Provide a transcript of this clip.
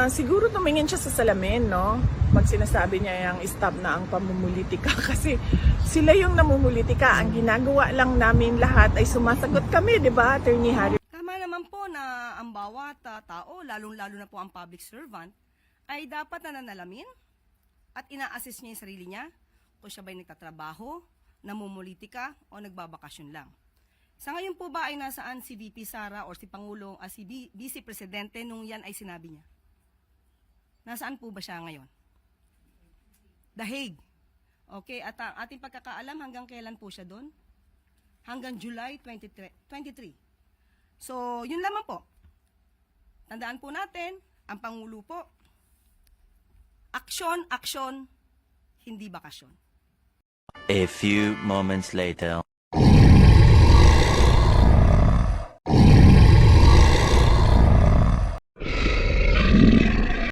Siguro tumingin siya sa salamin, no? Pag sinasabi niya yung stop na ang pamumulitika kasi sila yung namumulitika. Ang ginagawa lang namin lahat ay sumasagot kami, di ba, Attorney Harry? Tama naman po na ang bawat tao, lalong-lalo na po ang public servant, ay dapat nananalamin at ina-assess niya yung sarili niya kung siya ba'y nagtatrabaho, namumulitika o nagbabakasyon lang. Sa ngayon po ba ay nasaan si VP Sara or si Pangulong, si Vice Presidente nung yan ay sinabi niya? Nasaan po ba siya ngayon? The Hague. Okay, at ang ating pagkakaalam hanggang kailan po siya doon? Hanggang July 23. So, yun lamang po. Tandaan po natin, ang Pangulo po, aksyon, aksyon, hindi bakasyon. A few moments later.